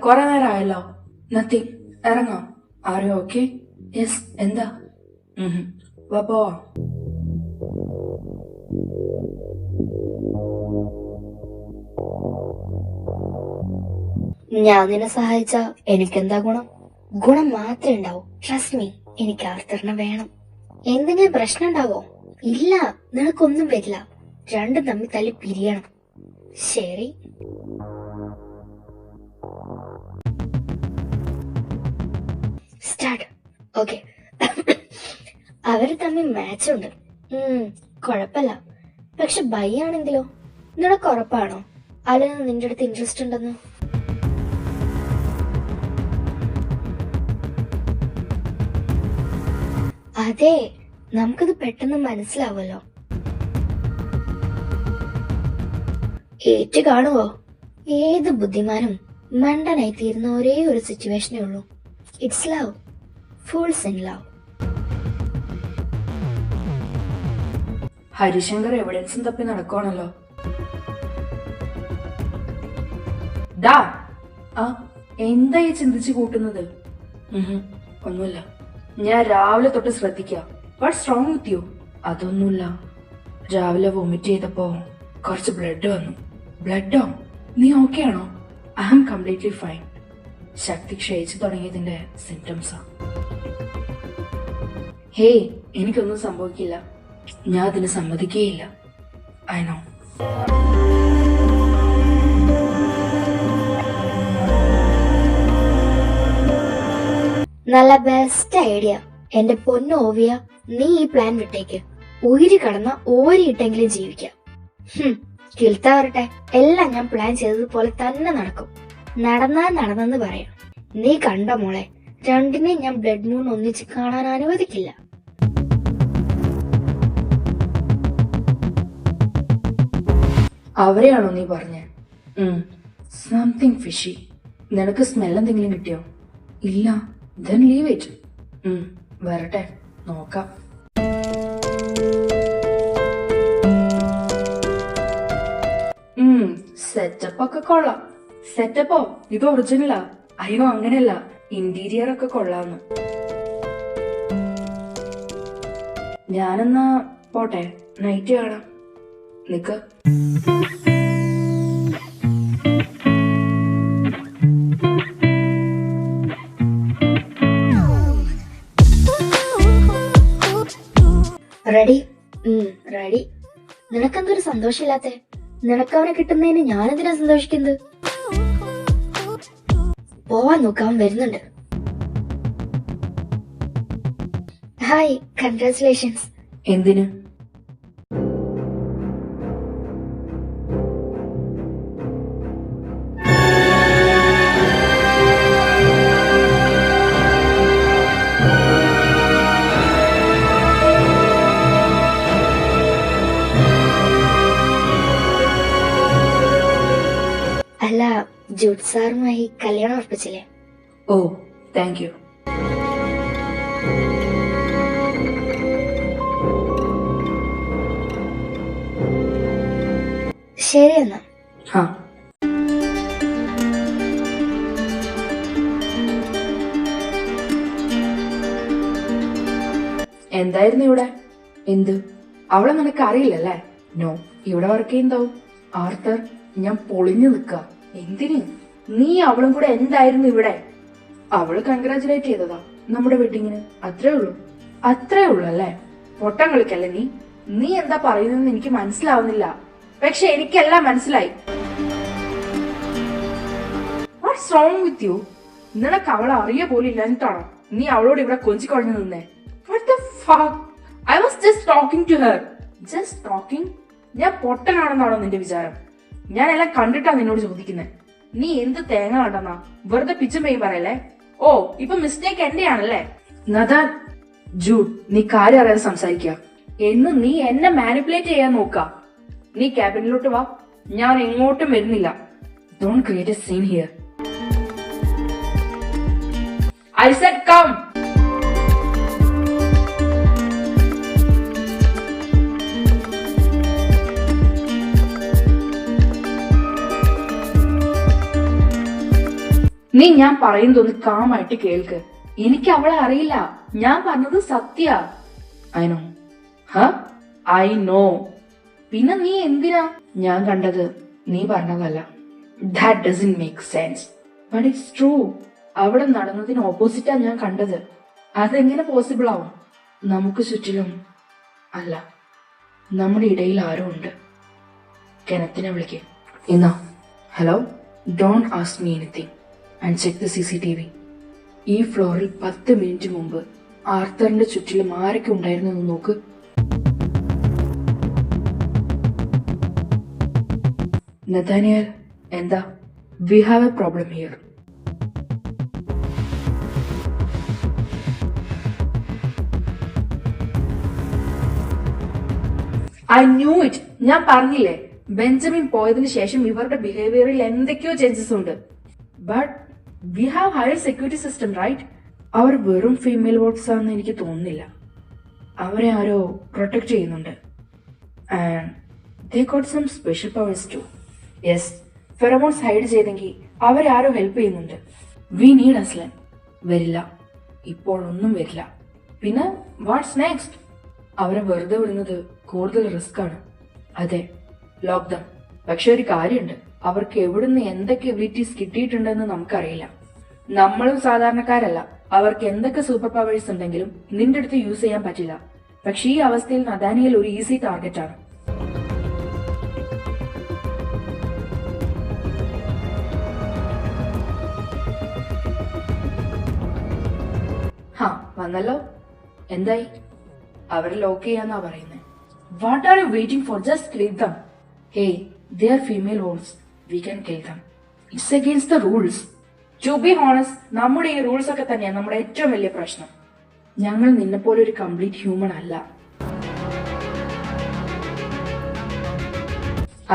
കുറെ നേരം ആയല്ലോ. നത്തിങ്, ഇറങ്ങാം. ആരോ ഓക്കെ? യെസ്. എന്താ? വാ പോവാ. ഞാൻ നിന്നെ സഹായിച്ച എനിക്കെന്താ ഗുണം? ഗുണം മാത്രമേ ഉണ്ടാവൂ. ട്രസ്റ്റ് മീ, എനിക്ക് ആർത്തറിനെ വേണം. എന്തെങ്കിലും പ്രശ്നം ഉണ്ടാവോ? ഇല്ല, നിനക്കൊന്നും വരില്ല. രണ്ടും തമ്മിൽ തല്ലി പിരിയണം. ശരി. സ്റ്റാർട്ട്. ഓക്കെ. അവര് തമ്മിൽ മാച്ചുണ്ട്. കൊഴപ്പല്ല. പക്ഷെ ബൈ ആണെങ്കിലോ? നിനക്ക് ഉറപ്പാണോ അല്ലെങ്കിൽ നിന്റെ അടുത്ത് ഇൻട്രസ്റ്റ് ഉണ്ടെന്ന്? അതെ, നമുക്കത് പെട്ടെന്ന് മനസ്സിലാവുമല്ലോ. ഏറ്റു കാണുവോ? ഏത് ബുദ്ധിമാനും മണ്ടനായി തീരുന്ന ഒരേ ഒരു സിറ്റുവേഷനേ ഉള്ളൂ. It's love. Fools in love. Harishankar എവിഡൻസും തപ്പി നടക്കുവാണല്ലോ. ഡാ, എന്താ ഈ ചിന്തിച്ചു കൂട്ടുന്നത്? ഒന്നുമില്ല. ഞാൻ രാവിലെ തൊട്ട് ശ്രദ്ധിക്കാം. What's wrong with you? അതൊന്നുമില്ല. രാവിലെ വൊമിറ്റ് ചെയ്തപ്പോ കുറച്ച് ബ്ലഡ് വന്നു. ബ്ലഡോ? നീ ഓക്കെ ആണോ? I am completely fine. ശക്തി ക്ഷയിച്ചു തുടങ്ങിയതിന്റെ സിംറ്റംസാ. ഹേയ്, എനിക്കൊന്നും സംഭവിക്കില്ല. ഞാൻ അതിന് സമ്മതിക്കുകയില്ല. I know. നല്ല ബെസ്റ്റ് ഐഡിയ. എന്റെ പൊന്നു ഓവിയ, നീ ഈ പ്ലാൻ വിട്ടേക്ക്. ഉയിര് കടന്ന ഓരിയിട്ടെങ്കിലും ജീവിക്കാം. കിൽത്ത വരട്ടെ. എല്ലാം ഞാൻ പ്ലാൻ ചെയ്തതുപോലെ തന്നെ നടക്കും. നടന്നെന്ന് പറയാം. നീ കണ്ട മോളെ, രണ്ടിനെ ഞാൻ ബ്ലഡ് മൂൺ ഒന്നിച്ച് കാണാൻ അനുവദിക്കില്ല. അവരെയാണോ നീ പറഞ്ഞേ? Something fishy. നിനക്ക് സ്മെൽ എന്തെങ്കിലും കിട്ടിയോ? ഇല്ല. then leave it. വരട്ടെ, നോക്കാം. സെറ്റപ്പ് ഒക്കെ കൊള്ളാം. സെറ്റപ്പോ? ഇത് ഒറിജിനലാ? അയ്യോ, അങ്ങനെയല്ല, ഇന്റീരിയർ ഒക്കെ കൊള്ളാന്ന്. ഞാനെന്നാ പോട്ടെ, നൈറ്റ് കാണാം. നിക്ക്. റെഡി? റെഡി. നിനക്കെന്തൊരു സന്തോഷമില്ലാത്തെ? നിനക്ക് അവനെ കിട്ടുന്നതിന് ഞാനെന്തിനാ സന്തോഷിക്കുന്നത്? പോവാൻ നോക്കാൻ വരുന്നുണ്ട്. Hi, congratulations. എന്തിന്? അല്ല, ജൂഡ് സാറുമായി കല്യാണം ഉറപ്പിച്ചില്ലേ? ഓ, താങ്ക് യു. ശരി എന്നാ. എന്തായിരുന്നു ഇവിടെ? എന്ത്? അവളെ നിനക്ക് അറിയില്ലല്ലേ? നോ, ഇവിടെ വർക്ക് ചെയ്യുന്നതാവും. ആർത്തർ, ഞാൻ പൊളിഞ്ഞു നിക്ക. എന്തിന്? നീ അവളും കൂടെ എന്തായിരുന്നു ഇവിടെ? അവള് കൺഗ്രാചുലേറ്റ് ചെയ്തതാ നമ്മുടെ വെഡിങ്ങിന്. അത്രേ ഉള്ളൂ അല്ലേ? പൊട്ടം കളിക്കല്ലേ നീ? നീ എന്താ പറയുന്നതെന്ന് എനിക്ക് മനസ്സിലാവുന്നില്ല. പക്ഷെ എനിക്കെല്ലാം മനസ്സിലായി. What's wrong with you? നിനക്ക് അവളെ അറിയ പോലും ഇല്ലാഞ്ഞിട്ടാണോ നീ അവളോട് ഇവിടെ കൊഞ്ചിക്കൊഴഞ്ഞു നിന്നേ? What the fuck? I was just talking to her. Just talking? ഞാൻ പൊട്ടനാണെന്നാണോ നിന്റെ വിചാരം? ഞാൻ എല്ലാം കണ്ടിട്ടാ നിന്നോട് ചോദിക്കുന്നത്. നീ എന്ത് തേങ്ങ കണ്ടെന്നാ? വെറുതെ പിച്ചും പെയ്യും പറയല്ലേ? ഓ, ഇപ്പൊ മിസ്റ്റേക്ക് എന്റെ ആണല്ലേ? നദാൻ, ജൂഡ്, നീ കാര്യം അറിയാതെ സംസാരിക്കുക. എന്ന് നീ എന്നെ മാനിപ്പുലേറ്റ് ചെയ്യാൻ നോക്ക. നീ ക്യാബിനിലോട്ട് വാ. ഞാൻ എങ്ങോട്ടും വരുന്നില്ല. Don't create a scene here. I said come. നീ ഞാൻ പറയുന്നതൊന്ന് കാമായിട്ട് കേൾക്ക്. എനിക്ക് അവളെ അറിയില്ല. ഞാൻ പറഞ്ഞത് സത്യ. I know. I know. പിന്നെ നീ എന്തിനാ? ഞാൻ കണ്ടത് നീ പറഞ്ഞതല്ല. That doesn't make sense. But it's true. അവിടെ നടന്നതിന് ഓപ്പോസിറ്റാ ഞാൻ കണ്ടത്. അതെങ്ങനെ പോസിബിൾ ആവും? നമുക്ക് ചുറ്റിലും അല്ല, നമ്മുടെ ഇടയിൽ ആരോ ഉണ്ട്. കെനത്തിനെ വിളിക്ക്. എന്നാ hello, don't ask me anything and check the CCTV. ഈ ഫ്ലോറിൽ 10 മിനിറ്റ് മുമ്പ് ആർത്തറിന്റെ ചുറ്റിലും ആരൊക്കെ ഉണ്ടായിരുന്നു എന്ന് നോക്ക്. നഥാനിയൽ, എന്താ? V have A problem here. I new it. ഞാൻ പറഞ്ഞില്ലേ, ബെഞ്ചമിൻ പോയതിനു ശേഷം ഇവരുടെ ബിഹേവിയറിൽ എന്തൊക്കെയോ ചേഞ്ചസ് ഉണ്ട്. But we have higher security system, right? അവർ വെറും ഫീമെയിൽ വോട്ട്സ് ആണെന്ന് എനിക്ക് തോന്നുന്നില്ല. അവരെ ആരോ പ്രൊട്ടക്ട് ചെയ്യുന്നുണ്ട്. And they got some special powers too. Yes, pheromones hide ചെയ്തെങ്കിൽ അവരെ ആരോ ഹെൽപ്പ് ചെയ്യുന്നുണ്ട്. We need Aslan. വരില്ല, ഇപ്പോഴൊന്നും വരില്ല. പിന്നെ വാട്ട്സ് നെക്സ്റ്റ്? അവരെ വെറുതെ വിടുന്നത് കൂടുതൽ റിസ്ക് ആണ്. അതെ, ലോക്ക് ദം. പക്ഷെ ഒരു കാര്യമുണ്ട്, അവർക്ക് എവിടുന്ന് എന്തൊക്കെ എബിലിറ്റീസ് കിട്ടിയിട്ടുണ്ടെന്ന് നമുക്കറിയില്ല. നമ്മളും സാധാരണക്കാരല്ല. അവർക്ക് എന്തൊക്കെ സൂപ്പർ പവേഴ്സ് ഉണ്ടെങ്കിലും നിന്റെ അടുത്ത് യൂസ് ചെയ്യാൻ പറ്റില്ല. പക്ഷെ ഈ അവസ്ഥയിൽ നഥാനിയൽ ഒരു ഈസി ടാർഗറ്റ് ആണ്. വന്നല്ലോ. എന്തായി? അവരെ ലോക്ക് ചെയ്യാന്നാ പറയുന്നത്. What are you waiting for? Just kill them. Hey, they are female wolves. We can kill them. It's against the rules. To be honest, നമ്മുടെ ഈ റൂൾസ് ഒക്കെ തന്നെയാണ് നമ്മുടെ ഏറ്റവും വലിയ പ്രശ്നം. ഞങ്ങൾ നിന്നെപ്പോലെ ഒരു കംപ്ലീറ്റ് ഹ്യൂമൻ അല്ല.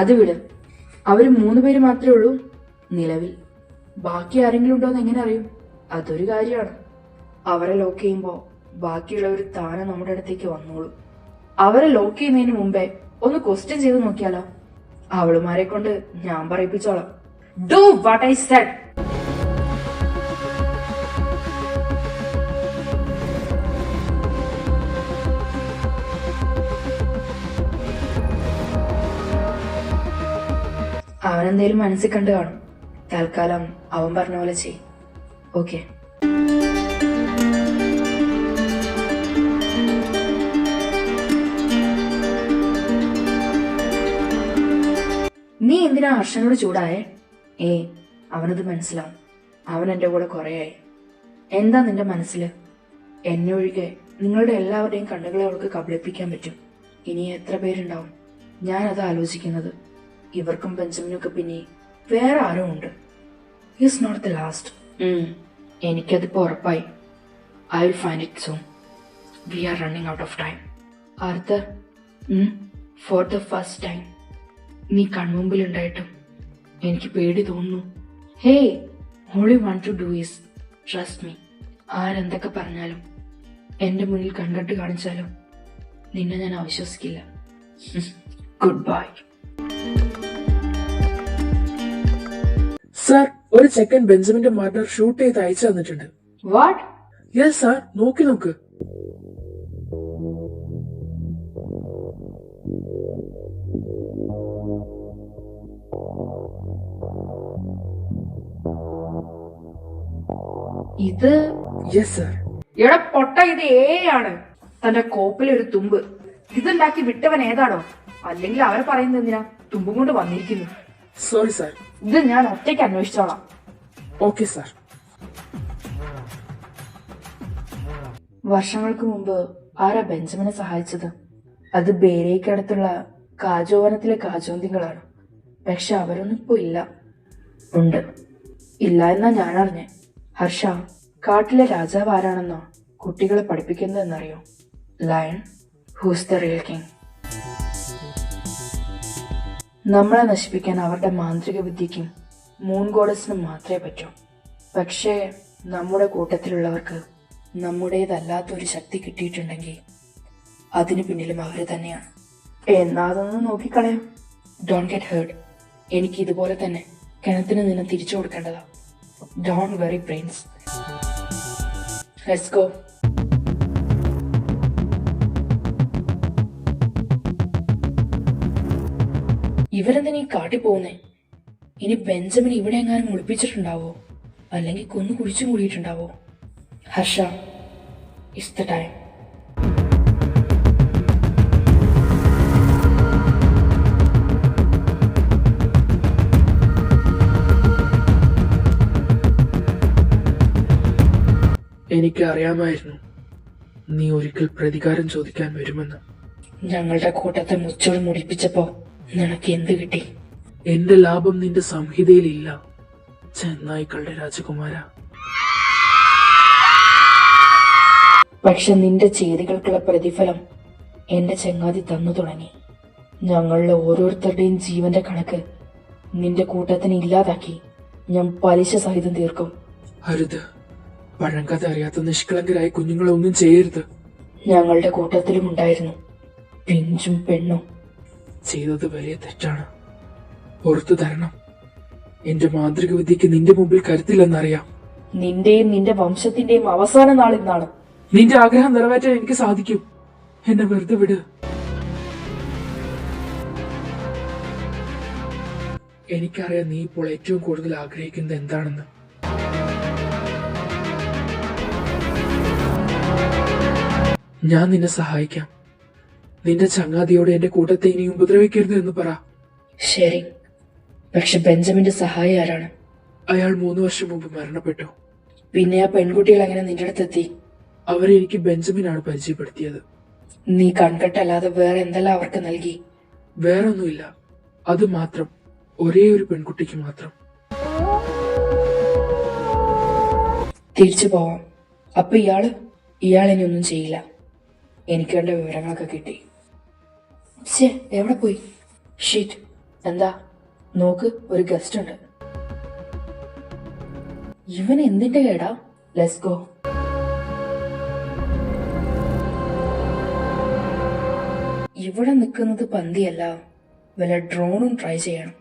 അത് വിട്. അവര് 3 പേര് മാത്രമേ ഉള്ളൂ നിലവിൽ. ബാക്കി ആരെങ്കിലും ഉണ്ടോ എന്ന് എങ്ങനെ അറിയും? അതൊരു കാര്യമാണ്. അവരെ ലോക്ക് ചെയ്യുമ്പോ ബാക്കിയുള്ളവർ താനെ നമ്മുടെ അടുത്തേക്ക് വന്നോളൂ. അവരെ ലോക്ക് ചെയ്യുന്നതിന് മുമ്പേ ഒന്ന് ക്വസ്റ്റ്യൻ ചെയ്ത് നോക്കിയാലോ? അവളുമാരെ കൊണ്ട് ഞാൻ പറയിപ്പിച്ചോളാം. Do what I said. അവനെന്തേലും മനസ്സിൽ കണ്ടു കാണും. തൽക്കാലം അവൻ പറഞ്ഞ പോലെ ചെയ്യും. ഓക്കെ. നീ എന്തിനാ ഹർഷനോട് ചൂടായേ? അവനത് മനസ്സിലാവും. അവൻ എന്റെ കൂടെ കുറേയായി. എന്താ നിന്റെ മനസ്സില്? എന്നെ ഒഴികെ നിങ്ങളുടെ എല്ലാവരുടെയും കണ്ണുകളെ അവൾക്ക് കബളിപ്പിക്കാൻ പറ്റും. ഇനി എത്ര പേരുണ്ടാവും? ഞാനത് ആലോചിക്കുന്നത്. ഇവർക്കും ബെഞ്ചമിനൊക്കെ പിന്നെ വേറെ ആരോ ഉണ്ട്. Is not the last. എനിക്കതിപ്പോ ഉറപ്പായി. I will find it soon. We are running out of time. Arthur, for the first time നീ കൺമുമ്പിലുണ്ടായിട്ടും എനിക്ക് പേടി തോന്നുന്നു. Hey, all you want to do is trust me. ആരെന്തൊക്കെ പറഞ്ഞാലും എന്റെ മുന്നിൽ കണ്ടിട്ട് കാണിച്ചാലും നിന്നെ ഞാൻ അവിശ്വസിക്കില്ല. Good bye. സാർ, ഒരു സെക്കൻഡ് ബെഞ്ചമിന്റെ മർഡർ ഷൂട്ട് ചെയ്ത് അയച്ചു തന്നിട്ടുണ്ട്. വാട്ട്? യെസ് സാർ, നോക്ക്. ഇത് യെസ് സാർ. ഇവിടെ പൊട്ട, ഇത് ആണ്. തന്റെ കോപ്പിലൊരു തുമ്പ്. ഇതുണ്ടാക്കി വിട്ടവൻ ഏതാണോ? അല്ലെങ്കിൽ അവരെ പറയുന്നത് എന്തിനാ? തുമ്പും കൊണ്ട് വന്നിരിക്കുന്നു. Sorry sir. ഇത് ഞാൻ ഒറ്റയ്ക്ക് അന്വേഷിച്ചോളാം. Okay sir. വർഷങ്ങൾക്ക് മുമ്പ് ആരാ ബെഞ്ചമിനെ സഹായിച്ചത്? അത് ബേരയ്ക്കടുത്തുള്ള കാജോവനത്തിലെ കാജോന്തികളാണ്. പക്ഷെ അവരൊന്നും ഇപ്പോ ഇല്ല. ഉണ്ട്. ഇല്ല എന്നാ ഞാൻ അറിഞ്ഞേ. ഹർഷ, കാട്ടിലെ രാജാവ് ആരാണെന്നോ കുട്ടികളെ പഠിപ്പിക്കുന്നതെന്നറിയോ? Lion, who's the real king. നമ്മളെ നശിപ്പിക്കാൻ അവരുടെ മാന്ത്രിക വിദ്യയ്ക്കും മൂൺ ഗോഡസിനും മാത്രമേ പറ്റൂ. പക്ഷേ നമ്മുടെ കൂട്ടത്തിലുള്ളവർക്ക് നമ്മുടേതല്ലാത്തൊരു ശക്തി കിട്ടിയിട്ടുണ്ടെങ്കിൽ അതിന് പിന്നിലും അവര് തന്നെയാണ്. എന്നാ അതൊന്ന് നോക്കിക്കളയാം. Don't get heart. എനിക്ക് ഇതുപോലെ തന്നെ കിണത്തിന് നിന്നെ തിരിച്ചു കൊടുക്കേണ്ടതാ. Don't worry, Prince. Let's go. ഇവരെന്തിനാ ഈ കാട്ടി പോകുന്നേ? ഇനി ബെഞ്ചമിൻ ഇവിടെ എങ്ങാനും ഒളിപ്പിച്ചിട്ടുണ്ടാവോ? അല്ലെങ്കിൽ കൊന്നു കുഴിച്ചും കൂടിയിട്ടുണ്ടാവോ? Harsha, it's the time. എനിക്ക് അറിയാമായിരുന്നു നീ ഒരിക്കൽ പ്രതികാരം ചോദിക്കാൻ വരുമെന്ന്. ഞങ്ങളുടെ കൂട്ടത്തെ മുച്ചോട് മുടിപ്പിച്ചപ്പോ നിനക്ക് എന്ത് കിട്ടി? എന്റെ ലാഭം നിന്റെ സംഹിതയിലില്ല, ചെന്നായ്ക്കളുടെ രാജകുമാര. പക്ഷെ നിന്റെ ചെയ്തികൾക്കുള്ള പ്രതിഫലം എന്റെ ചങ്ങാതി തന്നു തുടങ്ങി. ഞങ്ങളുടെ ഓരോരുത്തരുടെയും ജീവന്റെ കണക്ക് നിന്റെ കൂട്ടത്തിന് ഇല്ലാതാക്കി ഞാൻ പലിശ സഹിതം തീർക്കും. അരുത്, പഴങ്കഥ അറിയാത്ത നിഷ്കളങ്കരായ കുഞ്ഞുങ്ങളെ ഒന്നും ചെയ്യരുത്. ഞങ്ങളുടെ കൂട്ടത്തിലും ഉണ്ടായിരുന്നു പിഞ്ചും പെണ്ണും. ചെയ്തത് വലിയ തെറ്റാണ്, പുറത്തു തരണം. എന്റെ മാന്ത്രിക വിദ്യക്ക് നിന്റെ മുമ്പിൽ കരുത്തില്ലെന്നറിയാം. നിന്റെയും നിന്റെ വംശത്തിന്റെയും അവസാന നാളിന്നാണ്. നിന്റെ ആഗ്രഹം നിറവേറ്റാൻ എനിക്ക് സാധിക്കും. എന്നെ വെറുതെ വിട്. എനിക്കറിയാം നീ ഇപ്പോൾ ഏറ്റവും കൂടുതൽ ആഗ്രഹിക്കുന്നത് എന്താണെന്ന്. ഞാൻ നിന്നെ സഹായിക്കാം. നിന്റെ ചങ്ങാതിയോട് എന്റെ കൂട്ടത്തെ ഇനി ഉപദ്രവിക്കരുത് എന്ന് പറ. ശരി, പക്ഷെ ബെഞ്ചമിന്റെ സഹായം ആരാണ്? അയാൾ 3 വർഷം മുമ്പ് മരണപ്പെട്ടു. പിന്നെ ആ പെൺകുട്ടികൾ എങ്ങനെ നിന്റെ അടുത്തെത്തി? അവരെ എനിക്ക് ബെഞ്ചമിനാണ് പരിചയപ്പെടുത്തിയത്. നീ കൺകെട്ടല്ലാതെ വേറെ എന്തെല്ലാം അവർക്ക് നൽകി? വേറൊന്നുമില്ല, അത് മാത്രം. ഒരേ ഒരു പെൺകുട്ടിക്ക് മാത്രം. തിരിച്ചു പോവാം. അപ്പൊ ഇയാളിനി ഒന്നും ചെയ്യില്ല. എനിക്ക് വേണ്ട വിവരങ്ങളൊക്കെ കിട്ടി. എവിടെ പോയി? ഷീറ്റ്, എന്താ നോക്ക്, ഒരു ഗസ്റ്റ് ഉണ്ട്. ഇവൻ എന്തിന്റെ കേടാ? Let's go. ഇവിടെ നിൽക്കുന്നത് പന്തിയല്ല, വല്ല ഡ്രോണും ട്രൈ ചെയ്യണം.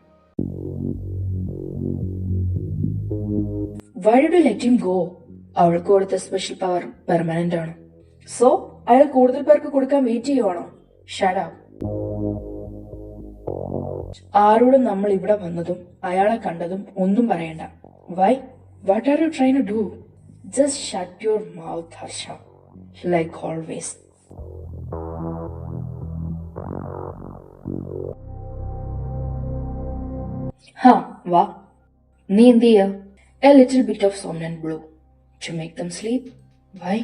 Why did you let him go? അവൾക്ക് കൊടുത്ത സ്പെഷ്യൽ പവർ പെർമനന്റ് ആണ്. സോ അയാൾ കൂടുതൽ പേർക്ക് കൊടുക്കാൻ വെയിറ്റ് ചെയ്യുവാണോ? Shut up. ആരോടും നമ്മൾ ഇവിടെ വന്നതും അയാളെ കണ്ടതും ഒന്നും പറയണ്ട. Why? What are you trying to do? Just shut your mouth, Harsha, like always. വാ. നീ എന്ത് ചെയ്യാ? A little bit of somnolent blue to make them sleep. Why?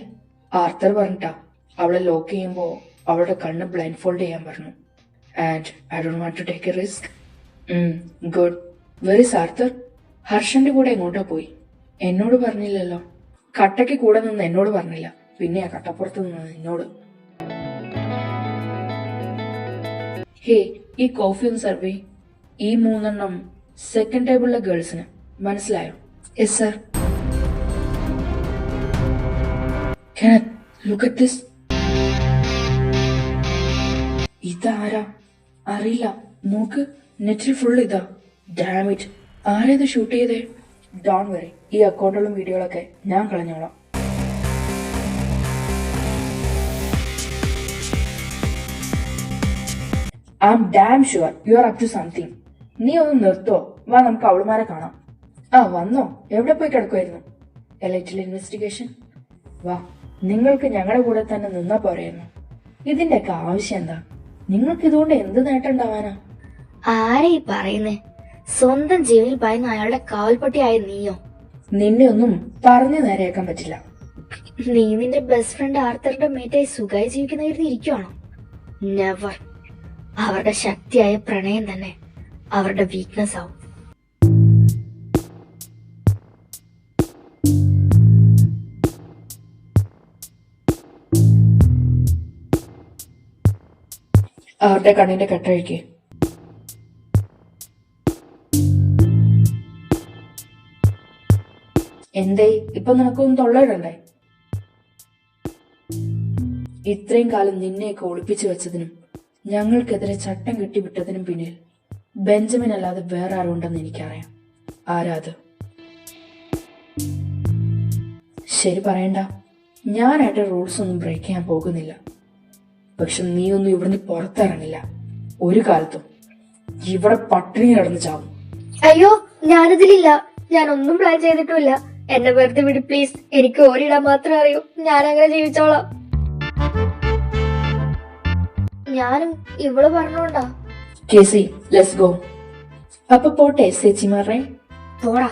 Arthur പറഞ്ഞിട്ടാ അവളെ ലോക്ക് ചെയ്യുമ്പോ അവളുടെ കണ്ണ് ബ്ലൈൻഡ് ഫോൾഡ് ചെയ്യാൻ പറഞ്ഞു. And I don't want to take a risk. Good. Very Arthur? ഹർഷന്റെ കൂടെ എങ്ങോട്ടാ പോയി? എന്നോട് പറഞ്ഞില്ലല്ലോ. കട്ടയ്ക്ക് കൂടെ നിന്ന് എന്നോട് പറഞ്ഞില്ല, പിന്നെയാ കട്ടപ്പുറത്ത് നിന്ന് നിന്നോട്. ഹേ, ഈ കോഫി ഒന്ന് സർവ്. ഈ 3 സെക്കൻഡ് ടേബിളിലെ ഗേൾസിന്. മനസ്സിലായോ? Yes sir. Kenneth, look at this. ഇതാരാ? അറിയില്ല. നോക്ക്, നെറ്റിൽ ഫുൾ ഇതാ. Damn it. ആരാ ഇത് ഷൂട്ട് ചെയ്തേ? Don't worry, ഈ അക്കൗണ്ടുകളും വീഡിയോകളൊക്കെ ഞാൻ കളഞ്ഞോളാം. I'm damn sure you are up to something. നീ ഒന്ന് നിർത്തോ? വാ, നമുക്ക് അവളുമാരെ കാണാം. വന്നോ? എവിടെ പോയി കിടക്കുമായിരുന്നു? A little investigation. വാ, നിങ്ങൾക്ക് ഞങ്ങളുടെ കൂടെ തന്നെ നിന്നാ പോരായിരുന്നു. ഇതിന്റെയൊക്കെ ആവശ്യം എന്താ? നിങ്ങൾക്ക് ഇതുകൊണ്ട് എന്ത് നേട്ടം ഉണ്ടാവാനാ? ആരെ ഈ പറയുന്നേ? സ്വന്തം ജീവനിൽ ഭയന്ന് അയാളുടെ കാവൽപ്പട്ടിയായ നീയോ? നിന്നെ ഒന്നും പറഞ്ഞു നേരെയാക്കാൻ പറ്റില്ല. നീ നിന്റെ ബെസ്റ്റ് ഫ്രണ്ട് ആർത്തറിന്റെ മേറ്റായി സുഖമായി ജീവിക്കുന്ന കരുതി ഇരിക്കുവാണോ? നെവർ. അവരുടെ ശക്തിയായ പ്രണയം തന്നെ അവരുടെ വീക്ക്നെസ് ആവും. അവരുടെ കണ്ണിന്റെ കെട്ടഴിക്ക്. എന്തേ ഇപ്പൊ നിനക്കൊന്നും തൊള്ളയിടണ്ടേ? ഇത്രയും കാലം നിന്നെയൊക്കെ ഒളിപ്പിച്ചു വെച്ചതിനും ഞങ്ങൾക്കെതിരെ ചട്ടം കെട്ടിവിട്ടതിനും പിന്നിൽ ബെഞ്ചമിൻ അല്ലാതെ വേറെ ആരുണ്ടെന്ന് എനിക്കറിയാം. ആരാത്? ശരി പറയണ്ട, ഞാനായിട്ട് റൂൾസ് ഒന്നും ബ്രേക്ക് ചെയ്യാൻ പോകുന്നില്ല. പക്ഷെ നീ ഒന്നും ഇവിടുന്ന് പുറത്തിറങ്ങില്ല ഒരു കാലത്തും. ഇവിടെ പട്ടിണി കിടന്ന് ചാവും. അയ്യോ, ഞാനതിലില്ല. ഞാനൊന്നും പ്ലാൻ ചെയ്തിട്ടുമില്ല. എന്നെ വെറുതെ വിട് പ്ലീസ്. എനിക്ക് ഓരിടാൻ മാത്രമേ അറിയൂ. ഞാൻ അങ്ങനെ ജീവിച്ചോളാം. ഞാനും ഇവള് പറഞ്ഞോണ്ടാ. കേസി, ലെറ്റ്സ് ഗോ. അപ്പൊ പോട്ടെ ചേച്ചിമാരെ. പോടാ.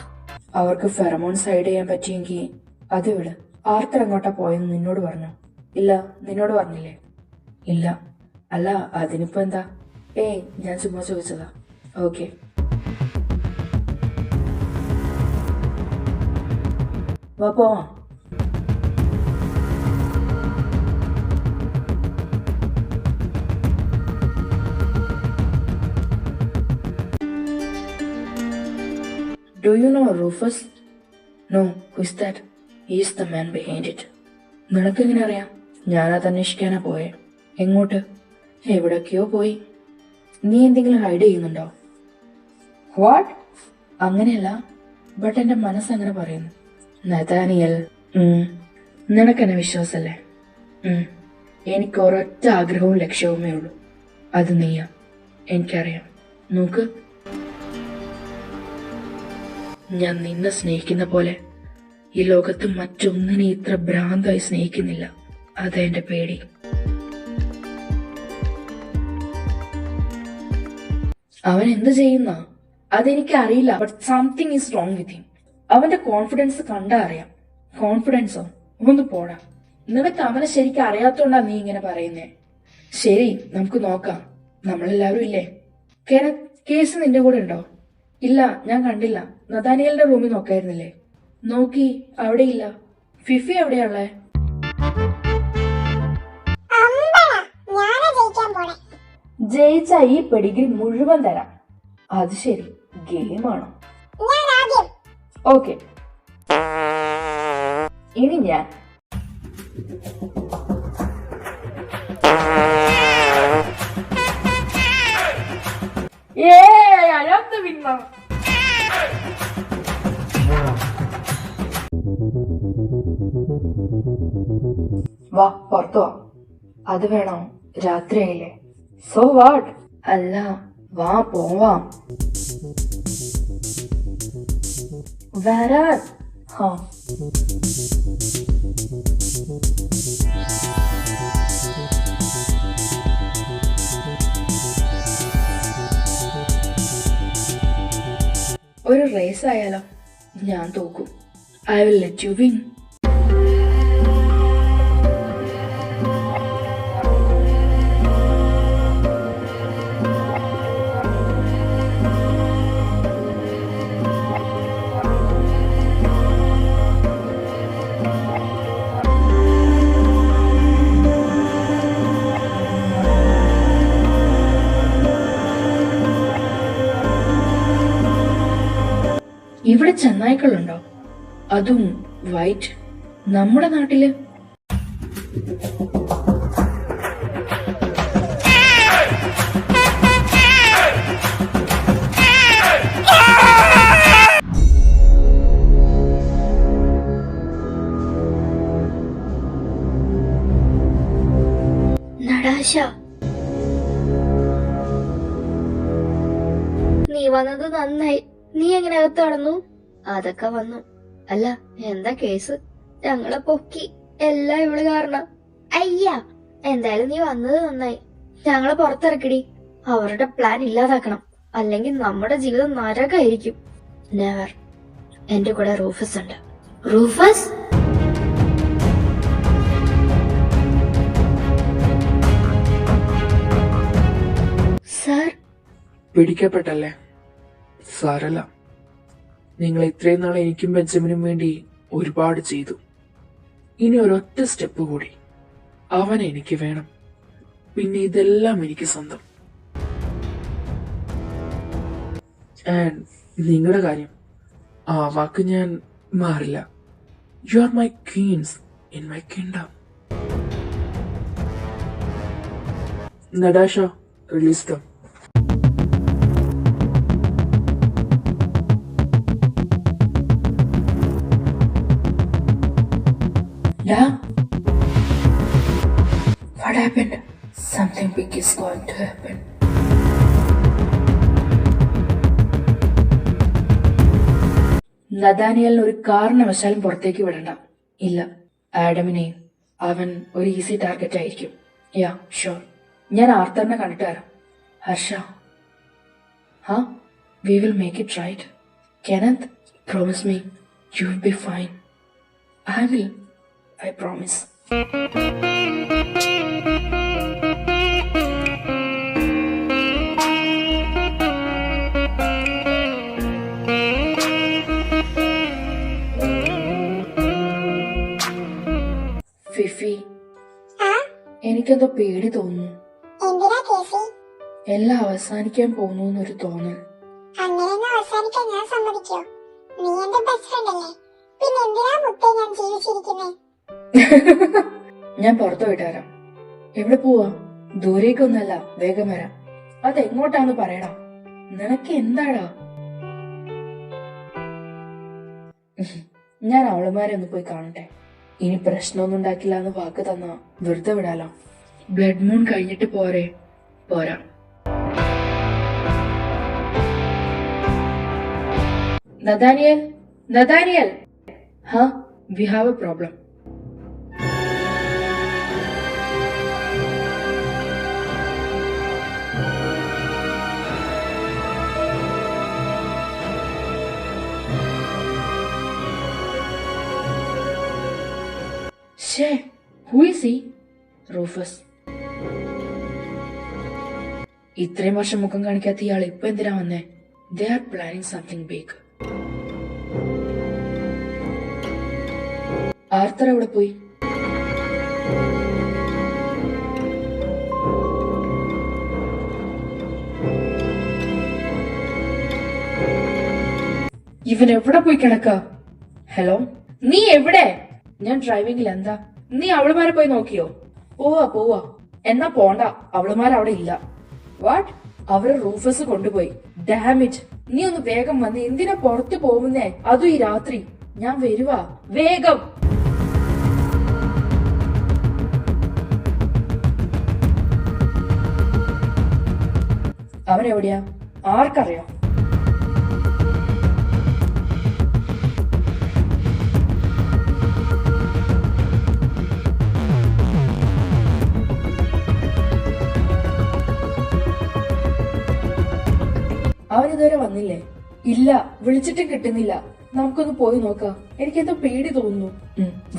അവർക്ക് ഫെറമോൺ സൈഡ് ചെയ്യാൻ പറ്റിയെങ്കിൽ അത് വിട്. ആർത്തർ അങ്ങോട്ടാ പോയെന്ന് നിന്നോട് പറഞ്ഞു? ഇല്ല, നിന്നോട് പറഞ്ഞില്ലേ? ഇല്ല. അല്ല, അതിനിപ്പോ എന്താ? ഏയ്, ഞാൻ ചുമ്മാ ചോദിച്ചതാ. ഓക്കെ. വാ പോവാം. Do you know Rufus? No, who is that? He is the man behind it. നിനക്കെങ്ങനെ അറിയാം? ഞാനത് അന്വേഷിക്കാനാ പോയെ. എങ്ങോട്ട്? എവിടൊക്കെയോ പോയി. നീ എന്തെങ്കിലും ഹൈഡ് ചെയ്യുന്നുണ്ടോ? വാട്ട്? അങ്ങനെയല്ല, ബട്ട് എന്റെ മനസ്സങ്ങനെ പറയുന്നു. നഥാനിയൽ, നിനക്കെന്നെ വിശ്വാസല്ലേ? എനിക്ക് ഒരൊറ്റ ആഗ്രഹവും ലക്ഷ്യവുമേ ഉള്ളൂ. അത് നീയാ. എനിക്കറിയാം. നോക്ക്, ഞാൻ നിന്നെ സ്നേഹിക്കുന്ന പോലെ ഈ ലോകത്ത് മറ്റൊന്നിനെ ഇത്ര ഭ്രാന്തായി സ്നേഹിക്കുന്നില്ല. അതാ എന്റെ പേടി. അവൻ എന്ത് ചെയ്യുന്ന അതെനിക്ക് അറിയില്ല. But something is wrong with him. അവന്റെ കോൺഫിഡൻസ് കണ്ടാ അറിയാം. കോൺഫിഡൻസോ? ഒന്ന് പോടാ. നിനക്ക് അവനെ ശരിക്കും അറിയാത്തോണ്ടാ നീ ഇങ്ങനെ പറയുന്നേ. ശരി, നമുക്ക് നോക്കാം. നമ്മളെല്ലാവരും ഇല്ലേ? കേസ് നിന്റെ കൂടെ ഉണ്ടോ? ഇല്ല, ഞാൻ കണ്ടില്ല. നഥാനിയലിന്റെ റൂമിൽ നോക്കായിരുന്നില്ലേ? നോക്കി, അവിടെ ഇല്ല. ഫിഫി എവിടെയുള്ളേ? ജയിച്ച ഈ പെഡിഗ്രി മുഴുവൻ തരാം. അത് ശരി, ഗെയിമാണോ? ഓക്കെ, ഇനി ഞാൻ. വാ, പുറത്തു വാ. അത് വേണോ? രാത്രിയായില്ലേ? So what? അല്ല, വാ പോവാം. വരാൻ. ഹാ, ഒരു റേസ് ആയാലോ? ഞാൻ തോക്കും. I will let you win. ഇവിടെ ചെന്നായ്ക്കളുണ്ടോ? അതും വൈറ്റ്. നമ്മുടെ നാട്ടില് നടാശ, നീ വന്നത് നന്നായി. നീ എങ്ങനെ അകത്ത് കടന്നു? അതൊക്കെ വന്നു. അല്ല, എന്താ കേസ്? ഞങ്ങളെ പൊക്കി എല്ലാം ഇവള് കാരണം. അയ്യ, എന്തായാലും നീ വന്നത് നന്നായി. ഞങ്ങളെ പുറത്തിറക്കിടി. അവരുടെ പ്ലാൻ ഇല്ലാതാക്കണം, അല്ലെങ്കിൽ നമ്മുടെ ജീവിതം നരകായിരിക്കും. നെവർ. എന്റെ കൂടെ റൂഫസ് ഉണ്ട്. റൂഫസ്? സാർ? പിടിക്കപ്പെട്ടല്ലേ? സാരല്ല. നിങ്ങൾ ഇത്രയും നാൾ എനിക്കും ബെഞ്ചമിനും വേണ്ടി ഒരുപാട് ചെയ്തു. ഇനി ഒരൊറ്റ സ്റ്റെപ്പ് കൂടി. അവൻ എനിക്ക് വേണം. പിന്നെ ഇതെല്ലാം എനിക്ക് സ്വന്തം. ആൻഡ് നിങ്ങളുടെ കാര്യം, ആ വാക്ക് ഞാൻ മാറില്ല. You are my queens in my kingdom. Natasha, release them. Da? What happened? Something big is going to happen. നദാനിയലിന് ഒരു കാരണവശാലും പുറത്തേക്ക് വിടണ്ട. ഇല്ല, ആഡമിനെയും അവൻ ഒരു ഈസി ടാർഗറ്റ് ആയിരിക്കും. Yeah sure. ഞാൻ ആർത്തറിനെ കണ്ടിട്ട് വരാം. Harsha, we will make it right. Kenneth, promise me you will be fine. I will. I promise. Fifi, എനിക്കെന്തോ പേടി തോന്നുന്നു. എന്തിനാ കേസി? എല്ലാം അവസാനിക്കാൻ പോകുന്നു എന്നൊരു തോന്നൽ. അങ്ങനെയൊന്നും അവസാനിക്കാൻ ഞാൻ സമ്മതിക്കോ? നീ എന്റെ ബെസ്റ്റ് ഫ്രണ്ട് അല്ലേ? പിന്നെ എന്തിനാ മുത്തേ ഞാൻ ജീവിച്ചിരിക്കുന്നേ? ഞാൻ പുറത്തു പോയിട്ട് വരാം. എവിടെ പോവാ? ദൂരേക്കൊന്നല്ല, വേഗം വരാം. അതെങ്ങോട്ടാന്ന് പറയടാ. നിനക്ക് എന്താടാ? ഞാൻ അവളുമാരെ ഒന്ന് പോയി കാണട്ടെ. ഇനി പ്രശ്നമൊന്നും ഉണ്ടാക്കില്ല എന്ന് വാക്ക് തന്നാ വെറുതെ വിടാലോ. ബ്ലഡ് മൂൺ കഴിഞ്ഞിട്ട് പോരെ? പോരാ. Nathaniel, Nathaniel, we have a problem. Who is he? Rufus. ഇത്രയും വർഷം മുഖം കാണിക്കാത്ത ഇയാൾ ഇപ്പൊ എന്തിനാ വന്നേ? They are planning something big. Arthur അവിടെ പോയി? ഇവൻ എവിടെ പോയി കിടക്ക? ഹലോ, നീ എവിടെ? ഞാൻ ഡ്രൈവിംഗിൽ. എന്താ? നീ അവളുമാരെ പോയി നോക്കിയോ? പോവാ. എന്നാ പോണ്ട, അവളുമാർ അവിടെ ഇല്ല. വാട്ട്? അവരെ റൂഫസ് കൊണ്ടുപോയി. Dam it. നീ ഒന്ന് വേഗം വന്ന്. എന്തിനാ പുറത്തു പോകുന്നേ? അതും ഈ രാത്രി. ഞാൻ വരുവാ, വേഗം. അവനെവിടെയാ? ആർക്കറിയാം? അവനിതുവരെ വന്നില്ലേ? ഇല്ല, വിളിച്ചിട്ടും കിട്ടുന്നില്ല. നമുക്കൊന്ന് പോയി നോക്കാം. എനിക്കെന്തോ പേടി തോന്നുന്നു.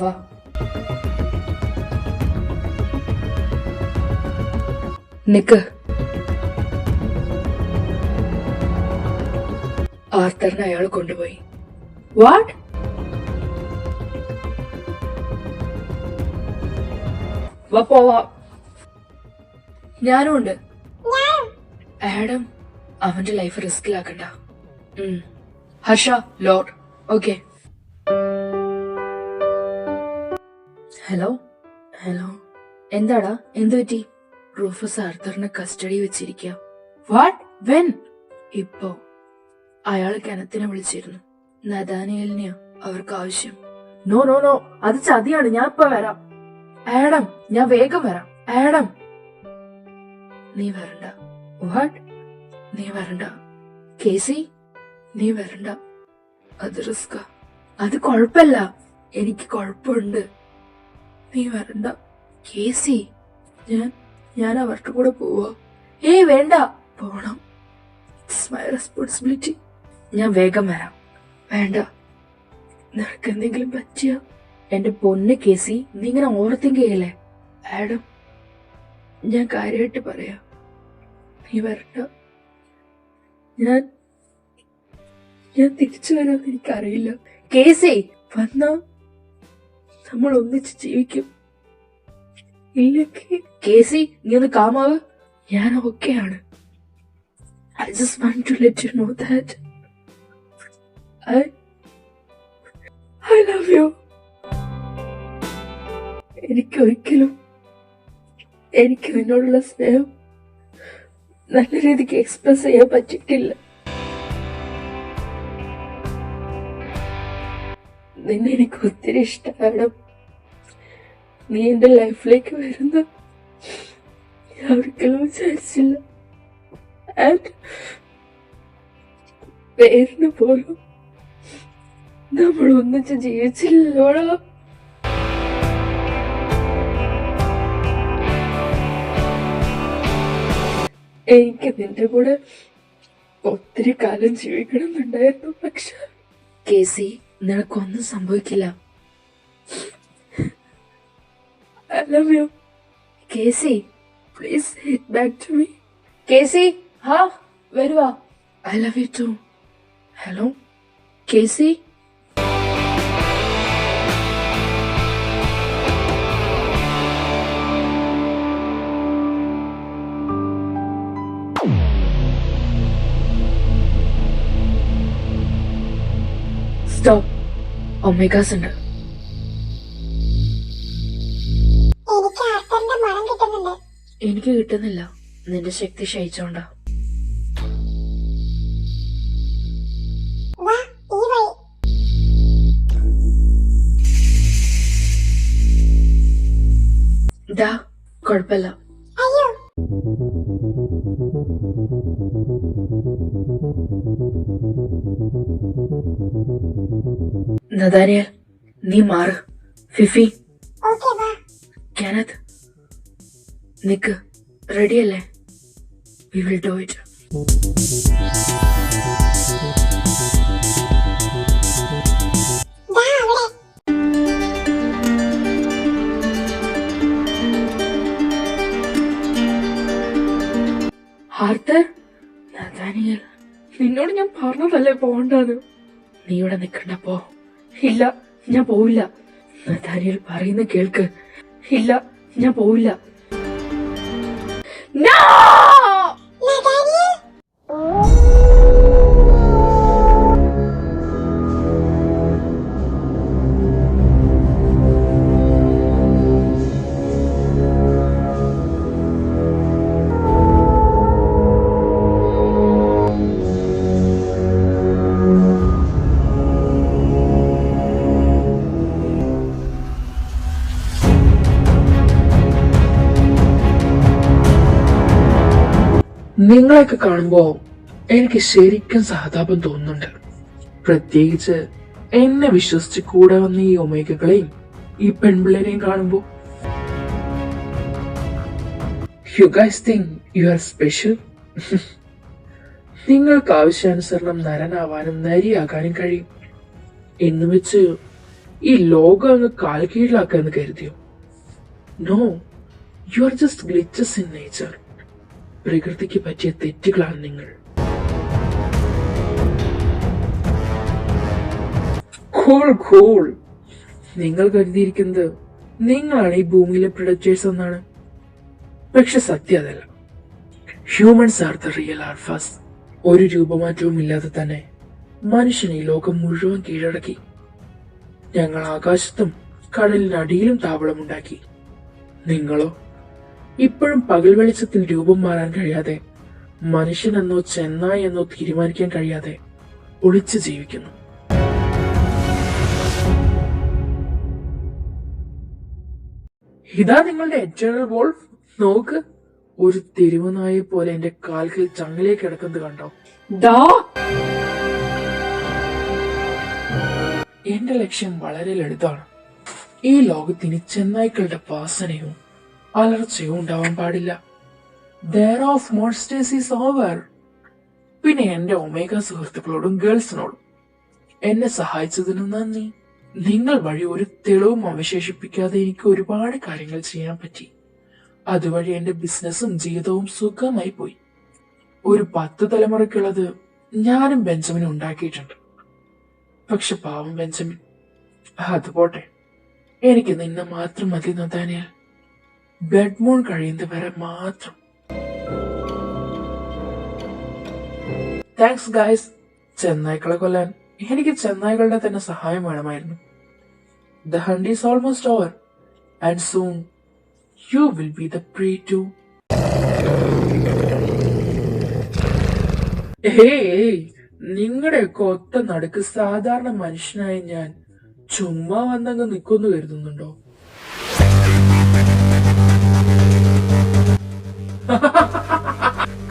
വാ. നിക്ക്. ആർത്തറിനെ അയാൾ കൊണ്ടുപോയി. വാട്ട്? വാ പോവാ. ഞാനും ഉണ്ട്. ആഡം, അവന്റെ ലൈഫ് റിസ്കിലാക്കണ്ട. ഹർഷ, ലോഡ്. ഓക്കെ. ഹലോ. എന്താടാ? എന്തു പറ്റി? റൂഫസ് ആർത്തറിനെ കസ്റ്റഡി വെച്ചിരിക്കുക. വാട്ട്? വെൻ? ഇപ്പോ. അയാള് കെനത്തിനെ വിളിച്ചിരുന്നു. നദാനിയലിനെയാ അവർക്ക് ആവശ്യം. നോ, അത് ചതിയാണ്. ഞാൻ ഇപ്പൊ വരാം. ആഡം, ഞാൻ വേഗം വരാം. ആഡം, നീ വരണ്ട. വാട്ട്? നീ വരണ്ട. കേസി, നീ വരണ്ട. അത് റിസ്കാ. അത് കൊഴപ്പല്ല, എനിക്ക് കൊഴപ്പുണ്ട്. നീ വരണ്ട. കേസി, ഞാൻ അവരുടെ കൂടെ പോവാ. വേണ്ട. പോണം. It's my responsibility. ഞാൻ വേഗം വരാം. വേണ്ട. നിനക്ക് എന്തെങ്കിലും പറ്റിയ? എന്റെ പൊന്ന് കേസി, നീ ഇങ്ങനെ ഓവർ തിങ്ക് ചെയ്യല്ലേ? ആഡം, ഞാൻ കാര്യമായിട്ട് പറയാ. നീ വരണ്ട. ഞാൻ തിരിച്ചു വരാമെന്ന് എനിക്കറിയില്ല. കേസി, വന്നാ നമ്മൾ ഒന്നിച്ച് ജീവിക്കും. ഇല്ലെങ്കിൽ കേസി, നീ ഒന്ന് കാമാവ്. ഞാൻ ഓക്കെയാണ്. I just want to let you know that I love you. എനിക്ക് നിന്നോടുള്ള സ്നേഹം നല്ല രീതിക്ക് എക്സ്പ്രസ് ചെയ്യാൻ പറ്റിയിട്ടില്ല. നിന്നെ എനിക്ക് ഒത്തിരി ഇഷ്ടമാണ്. നീ എന്റെ ലൈഫിലേക്ക് വരുന്ന ഞാൻ ഒരിക്കലും വിചാരിച്ചില്ല. ആൻഡ് പേരിന് പോലും നമ്മൾ ഒന്നിച്ച് ജീവിച്ചില്ലല്ലോടാ. എനിക്ക് നിന്റെ കൂടെ ഒത്തിരി കാലം ജീവിക്കണമെന്നുണ്ടായിരുന്നു. പക്ഷെ കേസി, നിനക്കൊന്നും സംഭവിക്കില്ല. I love you. Casey, Please hit back to me. കേസി, ഹാ വരുവാ. I love you too. Hello Casey. Stop. ഒമേഗാസ് ഉണ്ട്. എനിക്ക് ആർത്തറിന്റെ മണം കിട്ടുന്നുണ്ട്. എനിക്ക് കിട്ടുന്നില്ല. നിന്റെ ശക്തി ക്ഷയിച്ചോണ്ടാ. വാ, ഈ വഴി. ഡാ, കുഴപ്പമില്ല. അയ്യോ, നദാനിയൽ, നീ മാറ്. ഫിഫി, ഓക്കെ വാ. കെനത്ത്, നിക്ക്. റെഡിയല്ലേ? We will do it. ദാ അവിടെ. ആർത്തർ, നഥാനിയൽ, നിന്നോട് ഞാൻ പറഞ്ഞതല്ലേ പോണ്ടെന്ന്. നീ ഇവിടെ നിക്കണ്ട, പോ. ഇല്ല, ഞാൻ പോവില്ല. നഥാനിയൽ പറയുന്ന കേൾക്ക്. ഇല്ല, ഞാൻ പോവില്ല. No! നദാനിയൽ, നിങ്ങളെയൊക്കെ കാണുമ്പോ എനിക്ക് ശരിക്കും സഹതാപം തോന്നുന്നുണ്ട്. പ്രത്യേകിച്ച് എന്നെ വിശ്വസിച്ച് കൂടെ വന്ന ഈ ഒമേഗകളെയും ഈ പെൺപിള്ളേരെയും കാണുമ്പോ. You guys think you are special. നിങ്ങൾക്ക് ആവശ്യാനുസരണം നരനാവാനും നരിയാകാനും കഴിയും എന്ന് വെച്ച് ഈ ലോകം അങ്ങ് കാൽ കീഴിലാക്കാന്ന് കരുതിയോ? No, you are just glitches in nature. പ്രകൃതിക്ക് പറ്റിയ തെറ്റുകളാണ് നിങ്ങൾ. കൂൾ. നിങ്ങൾ കരുതിയിരിക്കുന്നത് നിങ്ങളാണ് ഈ ഭൂമിയിലെ പ്രൊഡക്റ്റേഴ്സ് എന്നാണ്. പക്ഷെ സത്യം അതല്ല. Humans are the real alphas. ഒരു രൂപമാറ്റവും ഇല്ലാതെ തന്നെ മനുഷ്യൻ ഈ ലോകം മുഴുവൻ കീഴടക്കി. ഞങ്ങൾ ആകാശത്തും കടലിനടിയിലും താവളമുണ്ടാക്കി. നിങ്ങളോ ഇപ്പോഴും പകൽ വെളിച്ചത്തിൽ രൂപം മാറാൻ കഴിയാതെ, മനുഷ്യനെന്നോ ചെന്നായി എന്നോ തീരുമാനിക്കാൻ കഴിയാതെ ഒളിച്ചു ജീവിക്കുന്നു. ഇതാ നിങ്ങളുടെ എറ്റേണൽ വോൾഫ്. നോക്ക്, ഒരു തെരുവ് നായെ പോലെ എന്റെ കാൽക്കിൽ ചങ്ങലേക്ക് കിടക്കുന്നത് കണ്ടോ? ദാ, എന്റെ ലക്ഷ്യം വളരെ ലളിതമാണ്. ഈ ലോകത്തിന് ചെന്നായ്ക്കളുടെ വാസനയോ അലർച്ചയോ ഉണ്ടാവാൻ പാടില്ല. There of monsters is over. പിന്നെ എന്റെ ഒമേഗ സുഹൃത്തുക്കളോടും ഗേൾസിനോടും എന്നെ സഹായിച്ചതിന് നന്ദി. നിങ്ങൾ വഴി ഒരു തെളിവും അവശേഷിപ്പിക്കാതെ എനിക്ക് ഒരുപാട് കാര്യങ്ങൾ ചെയ്യാൻ പറ്റി. അതുവഴി എന്റെ ബിസിനസ്സും ജീവിതവും സുഖമായി പോയി. ഒരു 10 തലമുറയ്ക്കുള്ളത് ഞാനും ബെഞ്ചമിനും ഉണ്ടാക്കിയിട്ടുണ്ട്. പക്ഷെ പാവം ബെഞ്ചമിൻ. അതുപോട്ടെ, എനിക്ക് നിന്നെ മാത്രം മതി നദാനിയൽ. ബ്ലഡ് മൂൺ കഴിയുന്നത് വരെ മാത്രം. Thanks guys. ചെന്നായ്ക്കളെ കൊല്ലാൻ എനിക്ക് ചെന്നായ്ക്കളുടെ തന്നെ സഹായം വേണമായിരുന്നു. The hunt is almost over and soon you will be the prey too. നിങ്ങളുടെയൊക്കെ ഒത്ത നടുക്ക് സാധാരണ മനുഷ്യനായ ഞാൻ ചുമ്മാ വന്നങ്ങ് നിൽക്കുമെന്ന് കരുതുന്നുണ്ടോ?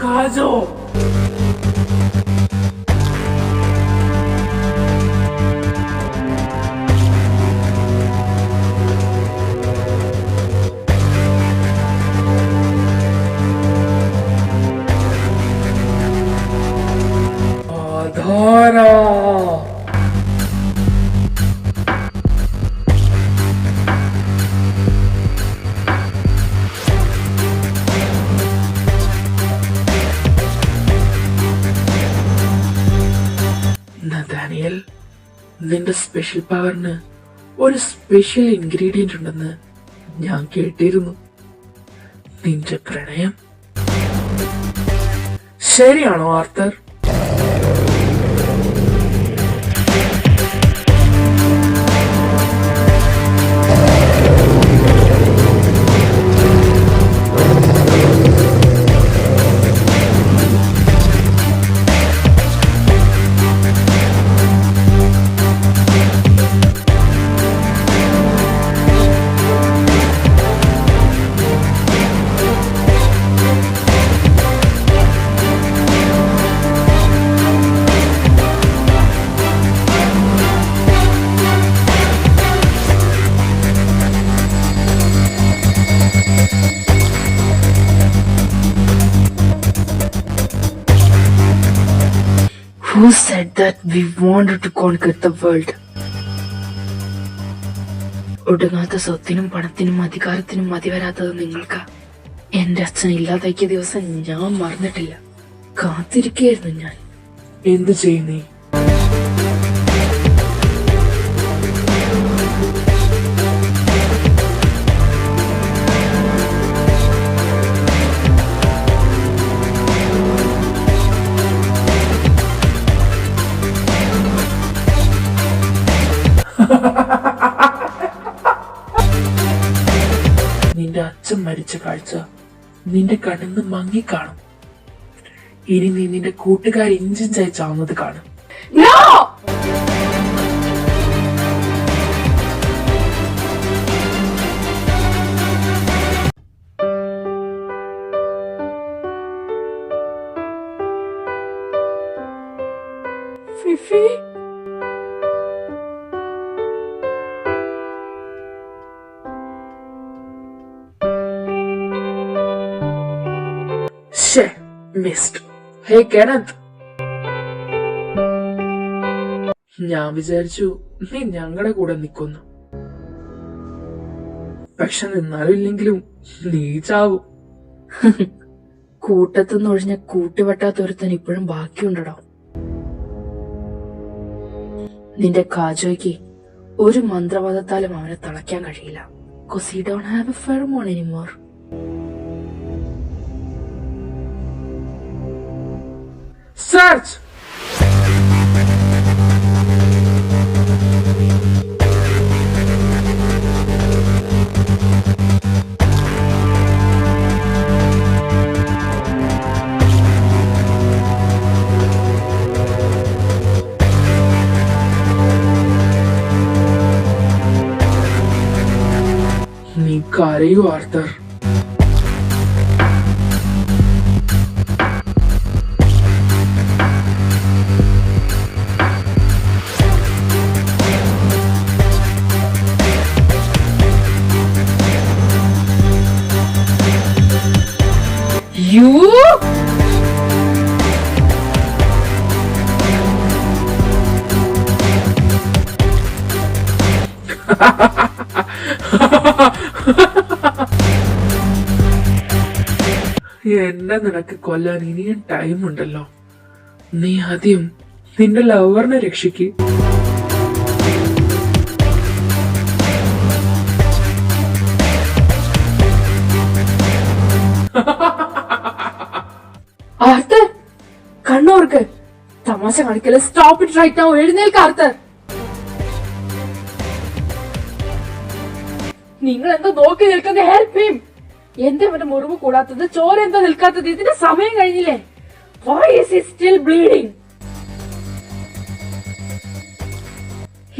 കാജോ ആധാര നഥാനിയൽ, നിന്റെ സ്പെഷ്യൽ പവറിന് ഒരു സ്പെഷ്യൽ ഇൻഗ്രീഡിയന്റ് ഉണ്ടെന്ന് ഞാൻ കേട്ടിരുന്നു. നിന്റെ പ്രണയം ശരിയാണോ Arthur? Who said that we wanted to conquer the world? ഒടുങ്ങാത്ത സ്വത്തിനും പണത്തിനും അധികാരത്തിനും മതി വരാത്തത് നിങ്ങൾക്ക്. എന്റെ അച്ഛൻ ഇല്ലാതാക്കിയ ദിവസം ഞാൻ മറന്നിട്ടില്ല. കാത്തിരിക്കുകയായിരുന്നു ഞാൻ. എന്ത് ചെയ്യുന്നേ? നിന്റെ അച്ഛൻ മരിച്ച കാഴ്ച നിന്റെ കണ്ണിന്ന് മങ്ങിക്കാണും. ഇനി നീ നിന്റെ കൂട്ടുകാർ ഇഞ്ചിഞ്ചായി ചാവുന്നത് കാണും. Fifi, missed. ഹേ കെനത്ത്, ഞാൻ വിചാരിച്ചു നീ ഞങ്ങളുടെ കൂടെ നിൽക്കുന്നു. പക്ഷെ നിന്നാലും ഇല്ലെങ്കിലും നീ ചാവും. കൂട്ടത്തുനിന്ന് ഒഴിഞ്ഞ കൂട്ടുവെട്ടാത്ത ഒരുത്തൻ ഇപ്പോഴും ബാക്കിയുണ്ടോ? നിന്റെ കാജോയ്ക്ക് ഒരു മന്ത്രവാദത്താലും അവനെ തളയ്ക്കാൻ കഴിയില്ല. Cause he don't have a pheromone anymore. Search! നീ കരയൂ ആർത്തർ. You? എന്നെ നിനക്ക് കൊല്ലാൻ ഇനിയും ടൈം ഉണ്ടല്ലോ. നീ ആദ്യം നിന്റെ ലവറിനെ രക്ഷിക്ക്. ആർത്തർ, കണ്ണോർക്ക് തമാശ കാണിക്കല്. Stop it right now. എഴുന്നേൽക്ക് ആർത്തർ. നിങ്ങൾ എന്താ നോക്കി നിൽക്കുന്നത്? Help him. എന്താ അവന്റെ മുറിവ് കൂടാത്തത്? ചോര എന്താ നിൽക്കാത്തത്? ഇതിന്റെ സമയം കഴിഞ്ഞില്ലേ? Why is he still bleeding?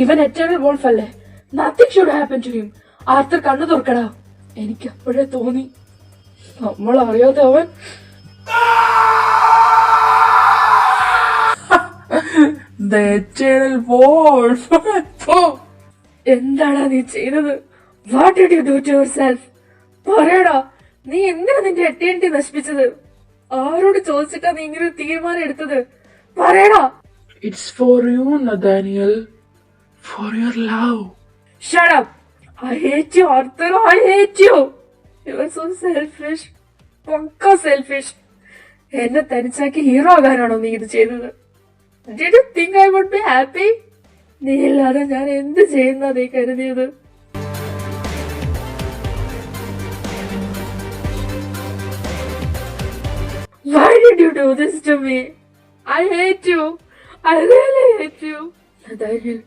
ഇവൻ എറ്റേണൽ വോൾഫ് അല്ലേ? Nothing should happen to him. Arthur കണ്ണു തുറക്കടാ. എനിക്ക് അപ്പോഴേ തോന്നി നമ്മൾ അറിയാതെ അവൻ The eternal wolf. എന്താടാ നീ ചെയ്തത്? What did you do to yourself? പറയടാ, നീ എന്തിനാ നിന്റെ എട്ടിയൻറ്റി നശിപ്പിച്ചത്? ആരോട് ചോദിച്ചിട്ടാ നീ ഇങ്ങനെ തീരുമാനം എടുത്തത്? പറയടാ. It's for you, Nathaniel. For your love. Shut up. I hate you, Arthur. I hate you. You are so selfish. പക്ക സെൽഫിഷ്. എന്നെ തനിച്ചാക്കി ഹീറോ ആകാനാണോ നീ ഇത് ചെയ്തത്? Did you think I would be happy? നീ ഇല്ലാതെ ഞാൻ എന്ത് ചെയ്യുന്ന നീ കരുതിയത്? Why did you do this to me? I hate you. I really hate you. Nathaniel,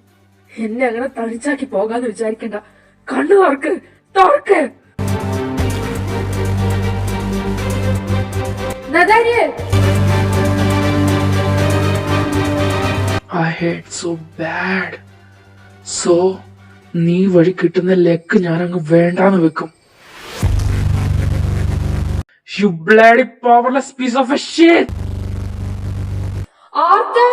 എന്നെ അങ്ങനെ തനിച്ചാക്കി പോകാന്ന് വിചാരിക്കണ്ട. കണ്ണു തുറക്ക്. Nathaniel! I hate so bad. So, നീ വഴി കിട്ടുന്ന ലെക്ക് ഞാനങ്ങ് വേണ്ടാന്ന് വെക്കും. You bloody powerless piece of a shit! Arthur!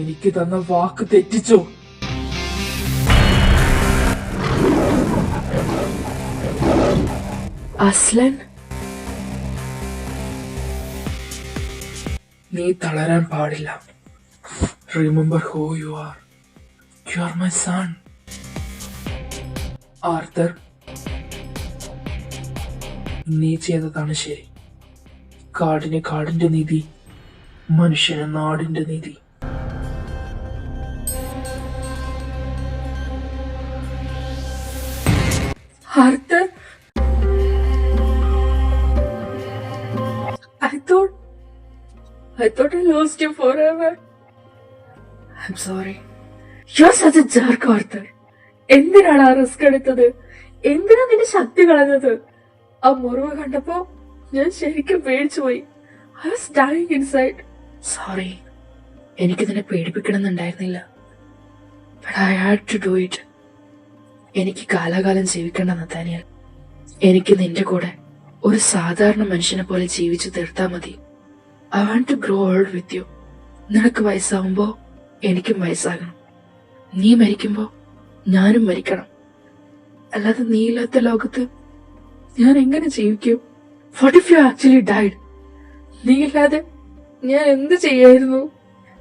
എനിക്ക് തന്ന വാക്ക് തെറ്റിച്ചോ? അസ്ലൻ, നീ തളരാൻ പാടില്ല. Remember who you are. U are my son. Arthur, നീ ചെയ്തതാണ് ശരി. കാടിന് കാടിന്റെ നീതി, മനുഷ്യന് നാടിന്റെ നീതി. Arthur, I thought I lost you forever. I'm sorry. You're such a jerk, Arthur. എന്തിനാണ് ആ റിസ്ക് എടുത്തത്? എന്തിനാ നിന്റെ ശക്തി കളഞ്ഞത്? ആ മുറിവ് കണ്ടപ്പോ ഞാൻ ശരിക്കും പേടിച്ചുപോയി. I was dying inside. Sorry, എനിക്ക് നിന്നെ പേടിപ്പിക്കണമെന്നുണ്ടായിരുന്നില്ല. But I had to do it. എനിക്ക് കാലാകാലം ജീവിക്കേണ്ട നഥാനിയൽ. എനിക്ക് നിന്റെ കൂടെ ഒരു സാധാരണ മനുഷ്യനെ പോലെ ജീവിച്ചു തീർത്താ മതി. I want to grow old with you. നിനക്ക് വയസ്സാവുമ്പോ എനിക്കും വയസ്സാകണം. നീ മരിക്കുമ്പോ ഞാനും മരിക്കണം. അല്ലാതെ നീ ഇല്ലാത്ത ലോകത്ത് ഞാൻ എങ്ങനെ ജീവിക്കും? What if you actually died? നീ ഇല്ലാതെ ഞാൻ എന്ത് ചെയ്യായിരുന്നു?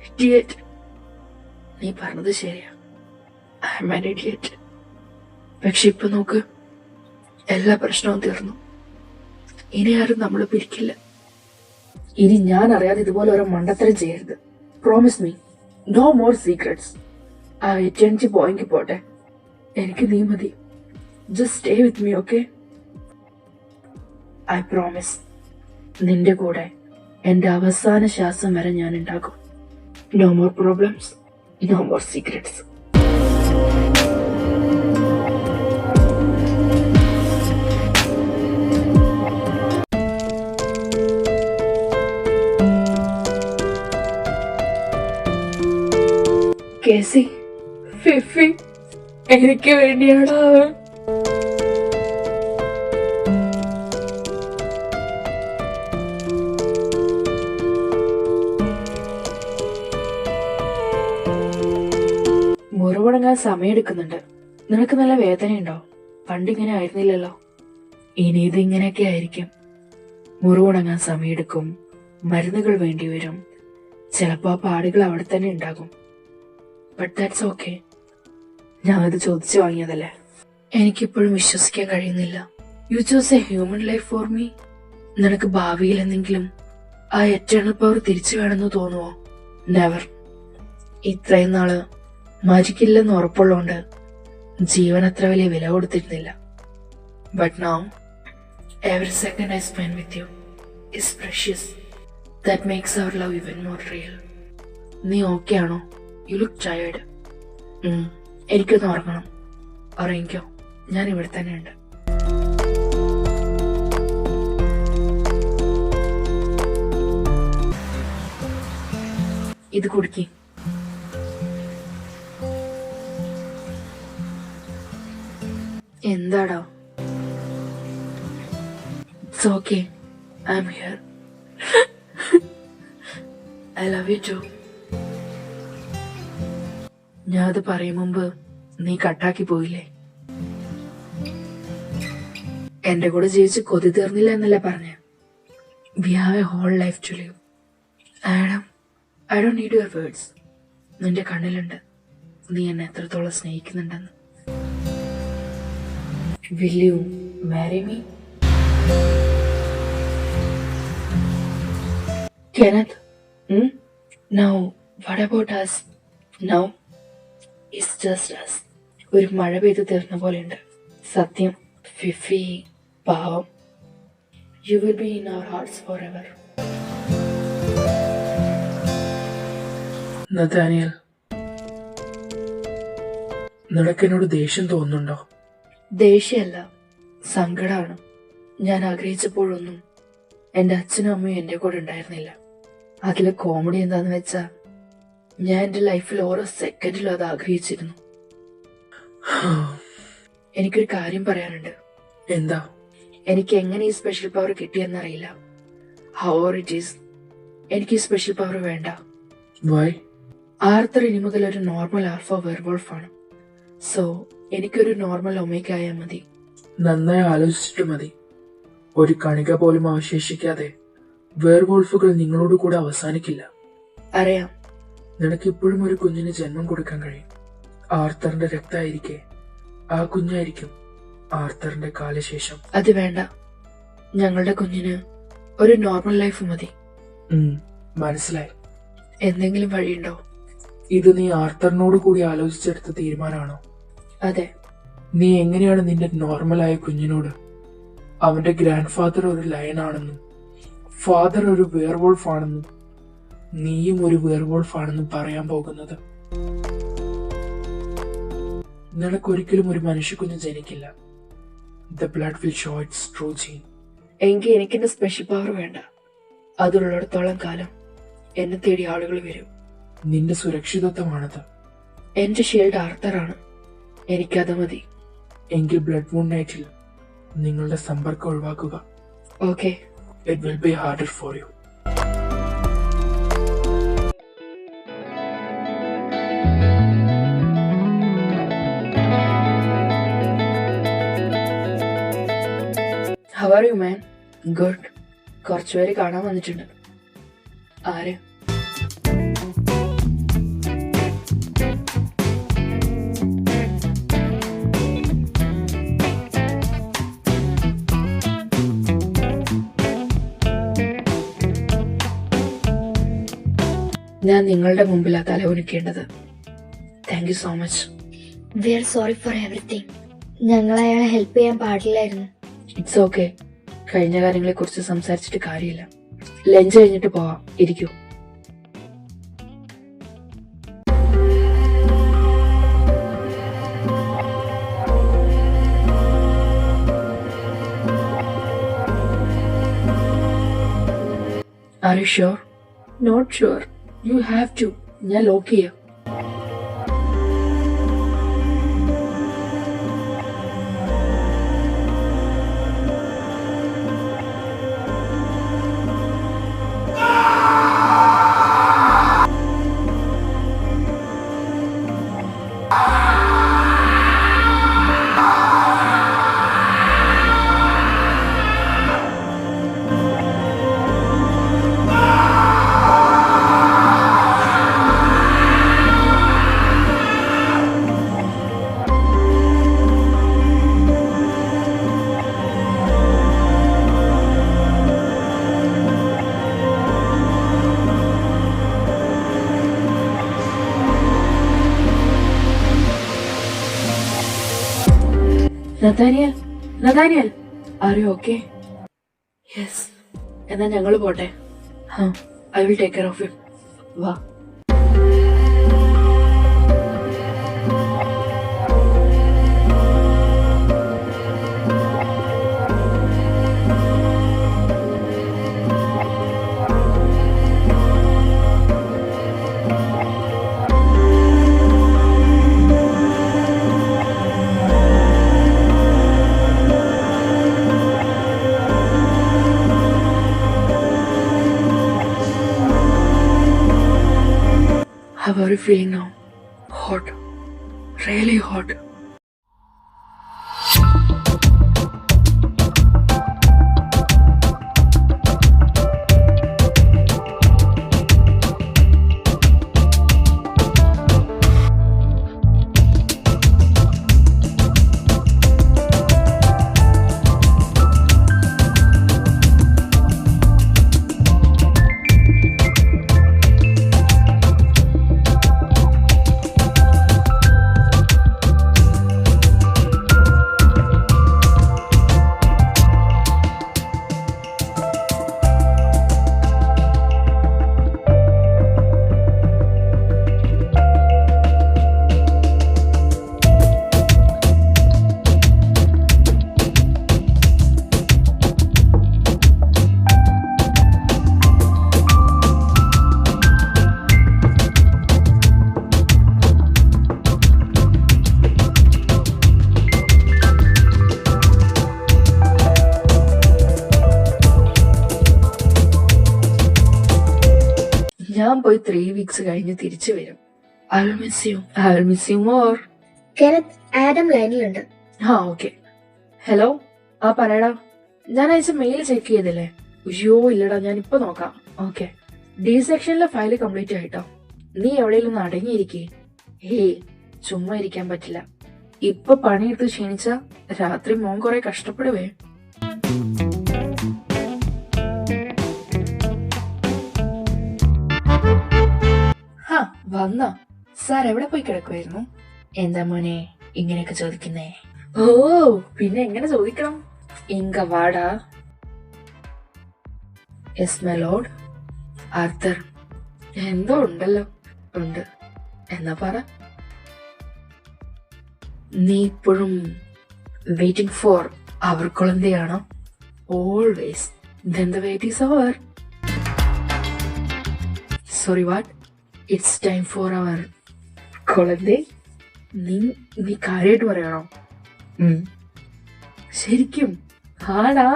Idiot. നീ പറഞ്ഞത് ശരിയാ. I am an idiot. പക്ഷെ ഇപ്പൊ നോക്ക്, എല്ലാ പ്രശ്നവും തീർന്നു. ഇനി ആരും നമ്മളെ പിരിക്കില്ല. ഇനി ഞാൻ അറിയാതെ ഇതുപോലെ ഓരോ മണ്ടത്തരം ചെയ്യരുത്. Promise me, no more secrets. ആ എറ്റേണിറ്റി പോയെങ്കിൽ പോട്ടെ, എനിക്ക് നീ മതി. Just stay with me, okay? I promise, നിന്റെ കൂടെ എന്റെ അവസാന ശ്വാസം വരെ ഞാൻ ഉണ്ടാകും. No more problems, no more secrets. Casey, Fifi, എനിക്ക് വേണ്ടിയാടാ അവൻ. മുറിവുണങ്ങാൻ സമയമെടുക്കുന്നുണ്ട്. നിനക്ക് നല്ല വേദനയുണ്ടോ? പണ്ടിങ്ങനെ ആയിരുന്നില്ലല്ലോ. ഇനി ഇതിങ്ങനെയൊക്കെ ആയിരിക്കും. മുറിവുണങ്ങാൻ സമയമെടുക്കും, മരുന്നുകൾ വേണ്ടി വരും, ചിലപ്പോ ആ പാടുകൾ അവിടെ തന്നെ ഉണ്ടാകും. But that's okay. ഞാൻ അത് ചോദിച്ചു വാങ്ങിയതല്ലേ. എനിക്കിപ്പോഴും വിശ്വസിക്കാൻ കഴിയുന്നില്ല. You choose A human life for me. നിനക്ക് ഭാവിയിൽ എന്തെങ്കിലും ആ എറ്റേണൽ പവർ തിരിച്ചു വേണമെന്ന് തോന്നുവോ? നെവർ. ഇത്രയും നാള് മരിക്കില്ലെന്ന് ഉറപ്പുള്ളതുകൊണ്ട് ജീവൻ അത്ര വലിയ വില കൊടുത്തിരുന്നില്ല. But now every second I spend with you is precious. That makes our love even more real. നീ ഓക്കെ ആണോ? You look tired. എനിക്കൊന്ന് ഉറങ്ങണം. ഉറങ്ങിക്കോ, ഞാൻ ഇവിടെ തന്നെ ഉണ്ട്. ഇത് കുടിക്ക്. എന്താടാ? It's okay, I am here. I love you too. ഞാൻ അത് പറയും മുമ്പ് നീ കട്ടാക്കി പോയില്ലേ? എന്റെ കൂടെ ജീവിച്ച് കൊതി തീർന്നില്ല എന്നല്ലേ പറഞ്ഞേ? We have a whole life to live. Adam, I don't need your words. നിന്റെ കണ്ണിലുണ്ട് നീ എന്നെ എത്രത്തോളം സ്നേഹിക്കുന്നുണ്ടെന്ന്. Will you marry me? Kenneth? Now, what about us? Now, it's just us. ഒരു മഴ പെയ്ത് തീർന്ന പോലെയുണ്ട്. സത്യം, ഫിഫി, പാവം. You will be in our hearts forever. Nathaniel, നിനക്കെന്നോട് ദേഷ്യം തോന്നുന്നുണ്ടോ? ദേഷ്യമല്ല, സങ്കടമാണ്. ഞാൻ ആഗ്രഹിച്ചപ്പോഴൊന്നും എന്റെ അച്ഛനും അമ്മയും എന്റെ കൂടെ ഉണ്ടായിരുന്നില്ല. അതിലെ കോമഡി എന്താന്ന് വെച്ചാ, ഞാൻ എന്റെ ലൈഫിൽ ഓരോ സെക്കൻഡിലും അത് ആഗ്രഹിച്ചിരുന്നു. എനിക്കൊരു കാര്യം പറയാനുണ്ട്. എന്താ? എനിക്ക് എങ്ങനെ ഈ സ്പെഷ്യൽ പവർ കിട്ടിയെന്നറിയില്ല. ഹൗവർ ഇറ്റ് ഈസ്, എനിക്ക് ഈ സ്പെഷ്യൽ പവർ വേണ്ട. വൈ? ആർത്തർ ഇനി മുതൽ ഒരു നോർമൽ ആൽഫ വെയർവോൾഫാണ്. സോ എനിക്കൊരു നോർമൽ ഒമേഗ ആയാൽ മതി. നന്നായി ആലോചിച്ചിട്ട് മതി. ഒരു കണിക പോലും അവശേഷിക്കാതെ വേർവോൾഫുകൾ നിങ്ങളോട് കൂടെ അവസാനിക്കില്ല. അറിയാം. നിനക്ക് ഇപ്പോഴും ഒരു കുഞ്ഞിന് ജന്മം കൊടുക്കാൻ കഴിയും. ആർത്തറിന്റെ രക്തമായിരിക്കെ ആ കുഞ്ഞായിരിക്കും ആർത്തറിന്റെ കാലശേഷം. അത് വേണ്ട, ഞങ്ങളുടെ കുഞ്ഞിന് ഒരു നോർമൽ ലൈഫ് മതി. മനസ്സിലായി. എന്തെങ്കിലും വഴിയുണ്ടോ? ഇത് നീ ആർത്തറിനോട് കൂടി ആലോചിച്ചെടുത്ത തീരുമാനമാണോ? അതെ. നീ എങ്ങനെയാണ് നിന്റെ നോർമലായ കുഞ്ഞിനോട് അവന്റെ ഗ്രാൻഡ് ഫാദർ ഒരു ലയൺ ആണെന്നും ഫാദർ ഒരു വെയർവോൾഫ് ആണെന്നും നീയും ഒരു വെയർവോൾഫ് ആണെന്നും പറയാൻ പോകുന്നത്? നിനക്കൊരിക്കലും ഒരു മനുഷ്യക്കുഞ്ഞ് ജനിക്കില്ല. The blood will show its true gene. എങ്കിൽ എനിക്കെന്റെ സ്പെഷ്യൽ പവർ വേണ്ട. അതുള്ളിടത്തോളം കാലം എന്നെ തേടി ആളുകൾ വരും. നിന്റെ സുരക്ഷിതത്വമാണത്. എന്റെ ഷീൽഡ് ആർത്തറാണ്, എനിക്കത് മതി. എങ്കിൽ ബ്ലഡ് മൂൺ നൈറ്റിൽ നിങ്ങളുടെ സമ്പർക്കം ഒഴിവാക്കുക. Okay. It will be harder for you. How are you, man? Good. കുറച്ചുപേര് കാണാൻ വന്നിട്ടുണ്ട്. ആര്? ഞാൻ നിങ്ങളുടെ മുമ്പിലാ തല കുനിക്കേണ്ടത്. Thank you so much. We are sorry for everything. ഞങ്ങൾ അയാളെ ഹെൽപ്പ് ചെയ്യാൻ പാടില്ലായിരുന്നു. It's okay. കഴിഞ്ഞ കാര്യങ്ങളെ കുറിച്ച് സംസാരിച്ചിട്ട് കാര്യമില്ല. ലഞ്ച് കഴിഞ്ഞിട്ട് പോവാം. ഇരിക്കൂ. Are you sure? Not sure. You have to. ഞാൻ ലോക്ക് ചെയ്യാം. Nathaniel, Nathaniel, are you okay? Yes. എന്നാ ഞങ്ങൾ പോട്ടെ. I will take care of you. വാ. How are you feeling now? Hot. Really hot. ഞാൻ പോയി 3 weeks കഴിഞ്ഞ് തിരിച്ചു വരും. I will miss you. I will miss you more. Kenneth, Adam ലൈനിലുണ്ട്. ഓക്കെ. ഹലോ. പറയടാ. ഞാൻ അയച്ച മെയിൽ ചെക്ക് ചെയ്തില്ലേ? അയ്യോ ഇല്ലടാ, ഞാൻ ഇപ്പൊ നോക്കാം. ഓക്കെ. ഡി സെക്ഷനിലെ ഫയല് കംപ്ലീറ്റ് ആയിട്ടോ. നീ എവിടെയെങ്കിലും ഒന്ന് അടങ്ങിയിരിക്കേ. ഹേയ്, ചുമ്മാ ഇരിക്കാൻ പറ്റില്ല. ഇപ്പൊ പണിയെടുത്ത് ക്ഷീണിച്ച രാത്രി മോൻ കുറെ കഷ്ടപ്പെടുവേ. വന്ന സാർ എവിടെ പോയി കിടക്കുമായിരുന്നു? എന്താ മോനെ ഇങ്ങനെയൊക്കെ ചോദിക്കുന്നേ? ഓ പിന്നെ എങ്ങനെ ചോദിക്കണം? ഇങ്ക വാടാ. Yes my lord. ആർത്തർ. എന്തോ ഉണ്ടല്ലോ. ഉണ്ട്. എന്നാ പറ. നീ ഇപ്പോഴും വെയിറ്റിംഗ് ഫോർ അവർ കുളന്തയാണോ? Always. Then the wait is over. Sorry, what? It's time for our കുളന്തേ. നീ കാര്യമായിട്ട് പറയണോ? ശരിക്കും? ആടാ.